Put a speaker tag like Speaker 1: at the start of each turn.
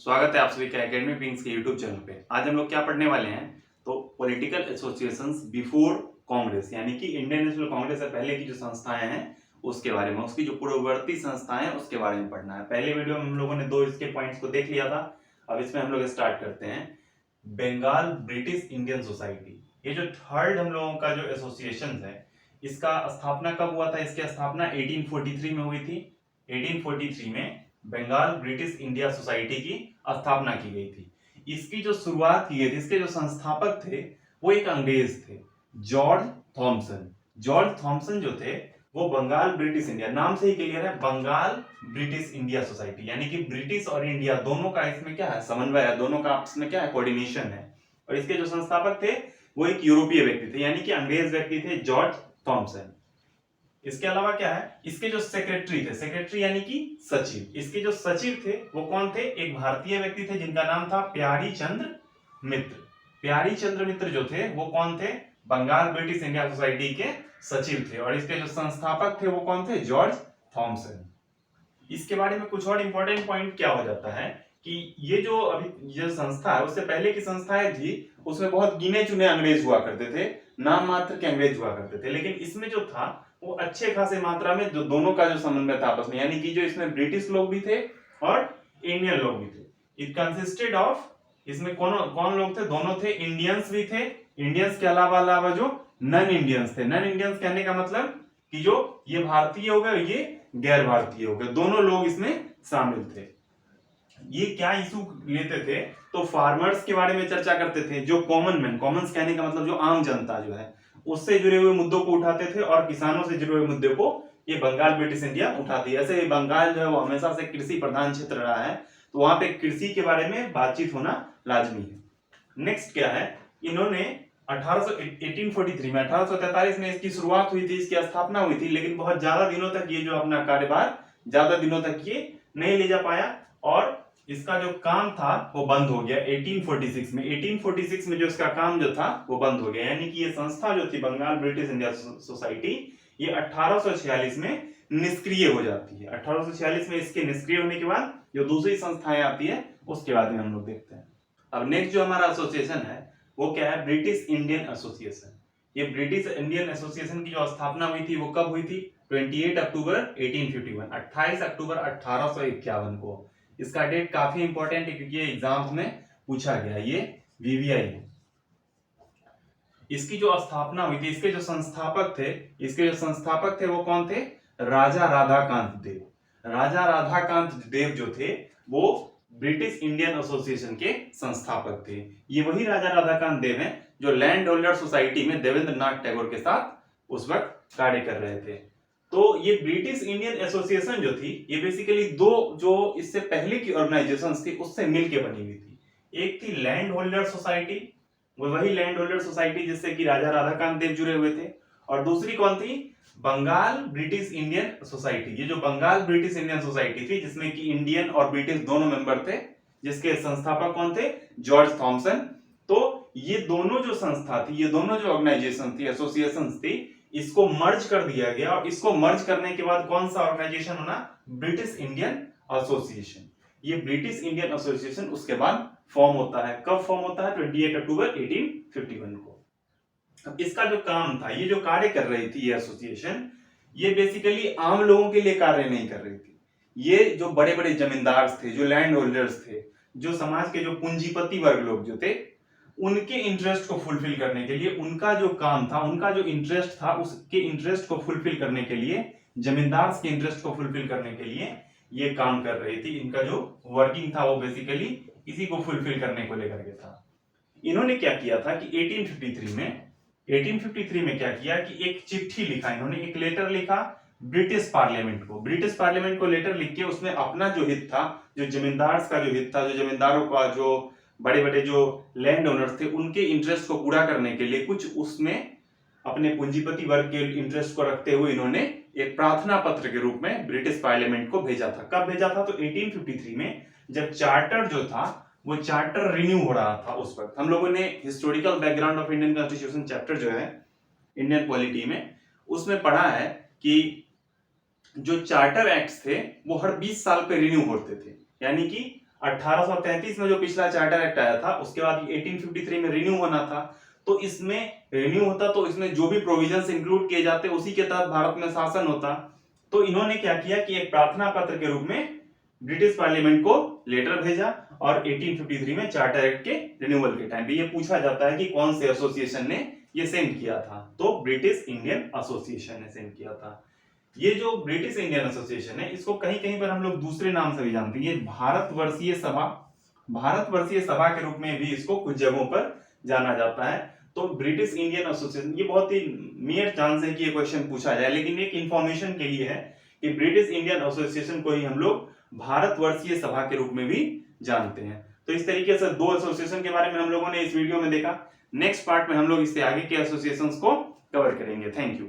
Speaker 1: स्वागत है आप सभी का एकेडमी विंग्स के यूट्यूब चैनल पे। आज हम लोग क्या पढ़ने वाले हैं तो पॉलिटिकल एसोसिएशंस बिफोर कांग्रेस, यानी कि इंडियन नेशनल कांग्रेस से पहले की जो संस्थाएं हैं उसके बारे में, उसकी जो पूर्ववर्ती संस्थाएं हैं उसके बारे में पढ़ना है। पहले वीडियो में हम लोगों ने दो इसके पॉइंट्स को देख लिया था। अब इसमें हम लोग स्टार्ट करते हैं। बंगाल ब्रिटिश इंडियन सोसाइटी, ये जो थर्ड हम लोगों का जो एसोसिएशन है इसका स्थापना कब हुआ था? इसकी स्थापना 1843 में हुई थी। 1843 में बंगाल ब्रिटिश इंडिया सोसाइटी की स्थापना की गई थी। इसकी जो शुरुआत की गई थी, इसके जो संस्थापक थे वो एक अंग्रेज थे, जॉर्ज थॉमसन। जॉर्ज थॉमसन जो थे वो बंगाल ब्रिटिश इंडिया, नाम से ही क्लियर है, बंगाल ब्रिटिश इंडिया सोसाइटी, यानी कि ब्रिटिश और इंडिया दोनों का इसमें क्या है, समन्वय है, दोनों का आपस में क्या है, कोऑर्डिनेशन है। और इसके जो संस्थापक थे वो एक यूरोपीय व्यक्ति थे, यानी कि अंग्रेज व्यक्ति थे, जॉर्ज थॉमसन। इसके अलावा क्या है, इसके जो सेक्रेटरी थे, सेक्रेटरी यानी कि सचिव, इसके जो सचिव थे वो कौन थे? एक भारतीय व्यक्ति थे जिनका नाम था प्यारी चंद्र मित्र। प्यारी चंद्र मित्र जो थे वो कौन थे? बंगाल ब्रिटिश इंडिया सोसाइटी के सचिव थे। और इसके जो संस्थापक थे वो कौन थे? George Thomson. इसके बारे में कुछ और इंपॉर्टेंट पॉइंट क्या हो जाता है कि ये जो अभी ये संस्था है उससे पहले की संस्थाएं थी उसमें बहुत गिने चुने अंग्रेज हुआ करते थे, नाम मात्र के अंग्रेज हुआ करते थे, लेकिन इसमें जो था वो अच्छे खासे मात्रा में जो दोनों का जो समन्वय था आपस में, यानी कि जो इसमें ब्रिटिश लोग भी थे और इंडियन लोग भी थे। इट कंसिस्टेड ऑफ, इसमें कौन लोग थे? दोनों थे, इंडियंस भी थे, इंडियंस के अलावा जो नन इंडियंस थे। नन इंडियंस कहने का मतलब कि जो ये भारतीय हो गए, ये गैर भारतीय हो गए, दोनों लोग इसमें शामिल थे। ये क्या इशू लेते थे? तो फार्मर्स के बारे में चर्चा करते थे, जो कॉमन मैन, कॉमन्स कहने का मतलब जो आम जनता जो है उससे जुड़े हुए मुद्दों को उठाते थे, और किसानों से जुड़े हुए मुद्दों को ये बंगाल ब्रिटिश इंडिया उठाती है। ऐसे बंगाल जो है वो हमेशा से कृषि प्रधान क्षेत्र रहा है, तो वहां पे कृषि के बारे में बातचीत होना लाजमी है। नेक्स्ट क्या है, इन्होंने 1843 में इसकी शुरुआत हुई थी, इसकी स्थापना हुई थी, लेकिन बहुत ज्यादा दिनों तक ये जो अपना कार्यभार ज्यादा दिनों तक ये नहीं ले जा पाया और इसका जो काम था वो बंद हो गया 1846 में। 1846 में जो इसका काम जो था वो बंद हो गया, यानी कि ये संस्था जो थी बंगाल ब्रिटिश इंडिया सोसाइटी, ये 1846 में निष्क्रिय हो जाती है। 1846 में इसके निष्क्रिय होने के बाद जो दूसरी संस्थाएं आती है उसके बाद में हम लोग देखते हैं। अब नेक्स्ट जो हमारा एसोसिएशन है वो क्या है? British Indian association. ये ब्रिटिश इंडियन एसोसिएशन की जो स्थापना हुई थी वो कब हुई थी? 28 अक्टूबर 1851, 28 अक्टूबर 1851 को। इसका डेट काफी इंपॉर्टेंट है क्योंकि ये एग्जाम्स में पूछा गया, ये वीवीआई है। इसकी जो स्थापना हुई थी, इसके जो संस्थापक थे वो कौन थे? राजा राधाकांत देव। राजा राधाकांत देव जो थे वो ब्रिटिश इंडियन एसोसिएशन के संस्थापक थे। ये वही राजा राधाकांत देव हैं जो लैंड होल्डर सोसाइटी में देवेंद्र नाथ टैगोर के साथ उस वक्त कार्य कर रहे थे। तो ये ब्रिटिश इंडियन एसोसिएशन जो थी ये बेसिकली दो जो इससे पहले की ऑर्गेनाइजेशंस थी उससे मिलके बनी हुई थी। एक थी लैंड होल्डर सोसाइटी, वो वही लैंड होल्डर सोसाइटी जिससे कि राजा राधाकांत देव जुड़े हुए थे, और दूसरी कौन थी? Bengal British Indian Society. ये जो बंगाल ब्रिटिश इंडियन सोसाइटी थी जिसमें कि इंडियन और ब्रिटिश दोनों मेंबर थे, जिसके संस्थापक कौन थे? George Thomson. तो ये दोनों जो संस्था थी, ये दोनों जो ऑर्गेनाइजेशन थी, एसोसिएशन थी, इसको मर्ज कर दिया गया, और इसको मर्ज करने के बाद कौन सा ऑर्गेनाइजेशन बना? British Indian association. ये ब्रिटिश इंडियन एसोसिएशन उसके बाद फॉर्म होता है। कब फॉर्म होता है? 28 अक्टूबर 1851 को। अब इसका जो काम था, ये जो कार्य कर रही थी ये एसोसिएशन, ये बेसिकली आम लोगों के लिए कार्य नहीं कर रही थी। ये जो बड़े बड़े जमींदार थे, जो लैंड होल्डर्स थे, जो समाज के जो पूंजीपति वर्ग लोग जो थे, उनके इंटरेस्ट को फुलफिल करने के लिए, उनका जो काम था, उनका जो इंटरेस्ट था, उसके इंटरेस्ट को फुलफिल करने के लिए, जमींदार के इंटरेस्ट को फुलफिल करने के लिए ये काम कर रही थी। इनका जो वर्किंग था वो बेसिकली इसी को फुलफिल करने को लेकर के था। इन्होंने क्या किया था कि 1853 में क्या किया कि एक चिट्ठी लिखा, इन्होंने एक लेटर लिखा ब्रिटिश पार्लियामेंट को। ब्रिटिश पार्लियामेंट को लेटर लिख के उसमें अपना जो हित था, जो जमींदार का जो हित था, जो जमींदारों का जो बड़े बड़े जो लैंड ओनर्स थे उनके इंटरेस्ट को पूरा करने के लिए कुछ उसमें अपने पूंजीपति वर्ग के इंटरेस्ट को रखते हुए इन्होंने एक प्रार्थना पत्र के रूप में ब्रिटिश पार्लियामेंट को भेजा था। कब भेजा था? तो 1853 में, जब चार्टर जो था वो चार्टर रिन्यू हो रहा था। उस वक्त हम लोगों ने historical background of Indian constitution chapter जो है इंडियन पॉलिटी में, उसमें पढ़ा है कि जो चार्टर एक्ट्स थे वो हर 20 साल पे रिन्यू होते थे, यानी कि 1833 में जो पिछला चार्टर एक्ट आया था, उसके बाद 1853 में रिन्यू होना था। तो इसमें रिन्यू होता तो इसमें जो भी प्रोविजंस इंक्लूड किए जाते उसी के तहत भारत में शासन होता। तो इन्होंने क्या किया कि एक प्रार्थना पत्र के रूप में ब्रिटिश पार्लियामेंट को लेटर भेजा और 1853 में चार्टर एक्ट के रिन्यूअल के टाइम पे ये पूछा जाता है कि कौन से एसोसिएशन ने ये सेंड किया था, तो ब्रिटिश इंडियन एसोसिएशन ने सेंड किया था। ये जो ब्रिटिश इंडियन एसोसिएशन है, इसको कहीं कहीं पर हम लोग दूसरे नाम से भी जानते हैं, ये भारतवर्षीय सभा के रूप में भी इसको कुछ जगहों पर जाना जाता है। तो ब्रिटिश इंडियन एसोसिएशन, ये बहुत ही मेयर चांस है कि ये क्वेश्चन पूछा जाए, लेकिन एक इंफॉर्मेशन के लिए है कि ब्रिटिश इंडियन एसोसिएशन को ही हम लोग भारतवर्षीय सभा के रूप में भी जानते हैं। तो इस तरीके से दो एसोसिएशन के बारे में हम लोगों ने इस वीडियो में देखा। नेक्स्ट पार्ट में हम लोग इससे आगे के एसोसिएशंस को कवर करेंगे। Thank you.